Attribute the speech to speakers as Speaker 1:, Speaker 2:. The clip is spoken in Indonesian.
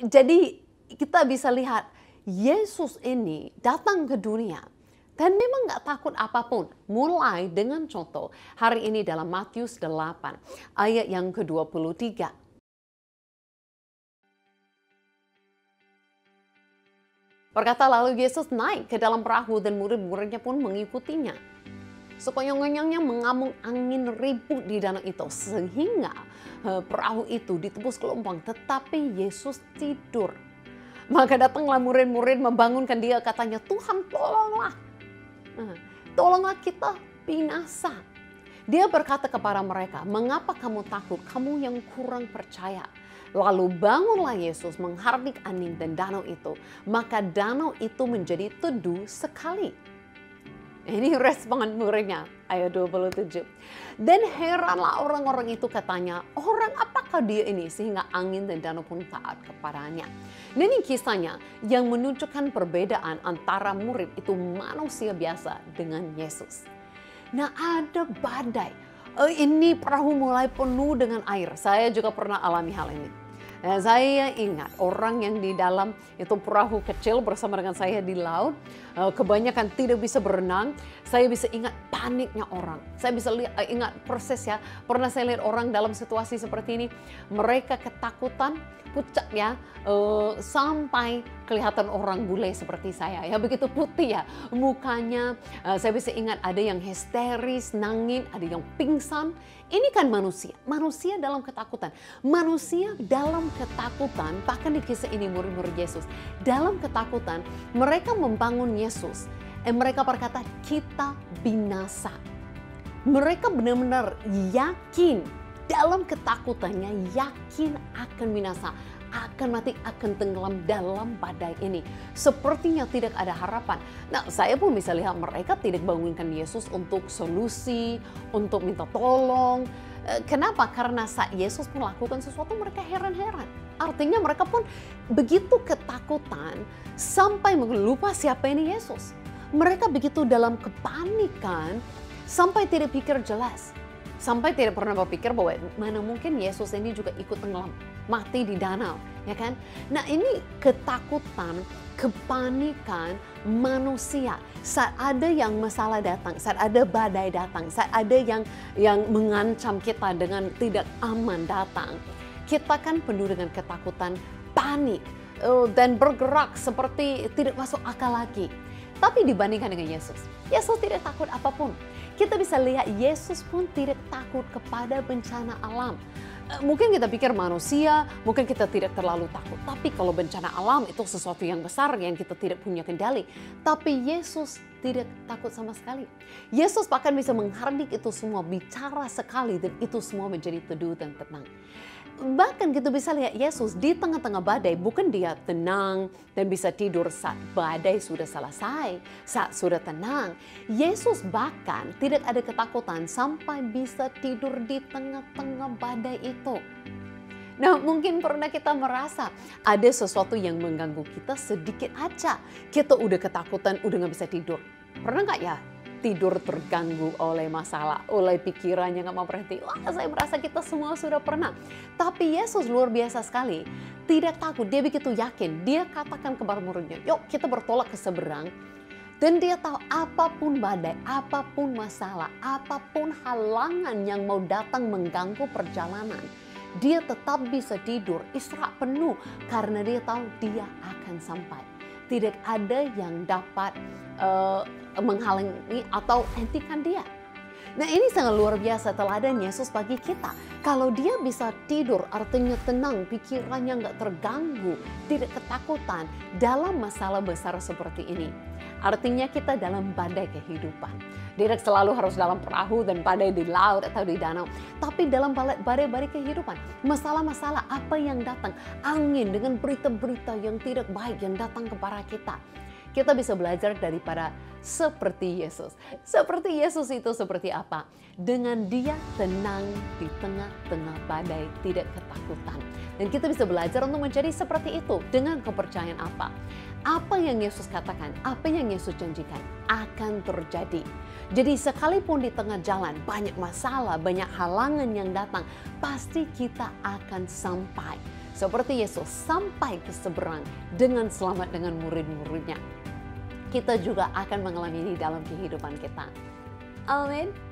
Speaker 1: Jadi kita bisa lihat Yesus ini datang ke dunia dan memang nggak takut apapun. Mulai dengan contoh hari ini dalam Matius 8 ayat yang ke-23. Berkata lalu Yesus naik ke dalam perahu dan murid-muridnya pun mengikutinya. Sekonyong-konyongnya mengamuk angin ribut di danau itu sehingga perahu itu ditembus gelombang, tetapi Yesus tidur. Maka datanglah murid-murid membangunkan dia, katanya, "Tuhan, tolonglah. Tolonglah, kita binasa." Dia berkata kepada mereka, "Mengapa kamu takut, kamu yang kurang percaya?" Lalu bangunlah Yesus menghardik angin dan danau itu. Maka danau itu menjadi teduh sekali. Ini respon muridnya, ayat 27. Dan heranlah orang-orang itu, katanya, "Orang apakah dia ini sehingga angin dan danau pun taat kepadanya?" Dan ini kisahnya yang menunjukkan perbedaan antara murid itu manusia biasa dengan Yesus. Nah, ada badai. Ini perahu mulai penuh dengan air. Saya juga pernah alami hal ini. Nah, saya ingat orang yang di dalam itu perahu kecil bersama dengan saya di laut, kebanyakan tidak bisa berenang. Saya bisa ingat paniknya orang. Saya bisa ingat persis ya, pernah saya lihat orang dalam situasi seperti ini. Mereka ketakutan, pucat ya, sampai kelihatan orang bule seperti saya ya, begitu putih ya mukanya. Saya bisa ingat ada yang histeris, nangis, ada yang pingsan. Ini kan manusia dalam ketakutan. Manusia dalam ketakutan, bahkan di kisah ini murid-murid Yesus, dalam ketakutan mereka membangun Yesus. Mereka berkata, "Kita binasa." Mereka benar-benar yakin dalam ketakutannya, yakin akan binasa, akan mati, akan tenggelam dalam badai ini. Sepertinya tidak ada harapan. Nah, saya pun bisa lihat mereka tidak bangunkan Yesus untuk solusi, untuk minta tolong. Kenapa? Karena saat Yesus melakukan sesuatu mereka heran-heran. Artinya mereka pun begitu ketakutan sampai lupa siapa ini Yesus. Mereka begitu dalam kepanikan sampai tidak pikir jelas. Sampai tidak pernah berpikir bahwa mana mungkin Yesus ini juga ikut tenggelam, mati di danau, ya kan? Nah, ini ketakutan, kepanikan manusia saat ada yang masalah datang, saat ada badai datang, saat ada yang mengancam kita dengan tidak aman datang. Kita kan penuh dengan ketakutan, panik, dan bergerak seperti tidak masuk akal lagi. Tapi dibandingkan dengan Yesus, Yesus tidak takut apapun. Kita bisa lihat Yesus pun tidak takut kepada bencana alam. Mungkin kita pikir manusia, mungkin kita tidak terlalu takut. Tapi kalau bencana alam itu sesuatu yang besar yang kita tidak punya kendali. Tapi Yesus tidak takut sama sekali. Yesus bahkan bisa menghardik itu semua, bicara sekali dan itu semua menjadi teduh dan tenang. Bahkan kita bisa lihat Yesus di tengah-tengah badai, bukan dia tenang dan bisa tidur saat badai sudah selesai, saat sudah tenang. Yesus bahkan tidak ada ketakutan sampai bisa tidur di tengah-tengah badai itu. Nah, mungkin pernah kita merasa ada sesuatu yang mengganggu kita sedikit aja. Kita udah ketakutan, udah gak bisa tidur. Pernah gak ya? Tidur terganggu oleh masalah, oleh pikiran yang gak mau berhenti. Wah, saya merasa kita semua sudah pernah. Tapi Yesus luar biasa sekali. Tidak takut, dia begitu yakin. Dia katakan kepada muridnya, "Yuk kita bertolak ke seberang." Dan dia tahu apapun badai, apapun masalah, apapun halangan yang mau datang mengganggu perjalanan, dia tetap bisa tidur, istirahat penuh. Karena dia tahu dia akan sampai. Tidak ada yang dapat menghalangi atau hentikan dia. Nah, ini sangat luar biasa teladan Yesus bagi kita. Kalau dia bisa tidur, artinya tenang, pikirannya nggak terganggu, tidak ketakutan dalam masalah besar seperti ini. Artinya kita dalam badai kehidupan. Tidak selalu harus dalam perahu dan badai di laut atau di danau. Tapi dalam badai-badai kehidupan, masalah-masalah apa yang datang, angin dengan berita-berita yang tidak baik yang datang kepada kita. Kita bisa belajar daripada seperti Yesus. Seperti Yesus itu seperti apa? Dengan dia tenang di tengah-tengah badai, tidak ketakutan. Dan kita bisa belajar untuk menjadi seperti itu dengan kepercayaan apa? Apa yang Yesus katakan, apa yang Yesus janjikan akan terjadi. Jadi sekalipun di tengah jalan banyak masalah, banyak halangan yang datang, pasti kita akan sampai. seperti Yesus sampai ke seberang dengan selamat dengan murid-muridnya. Kita juga akan mengalami di dalam kehidupan kita. Amin.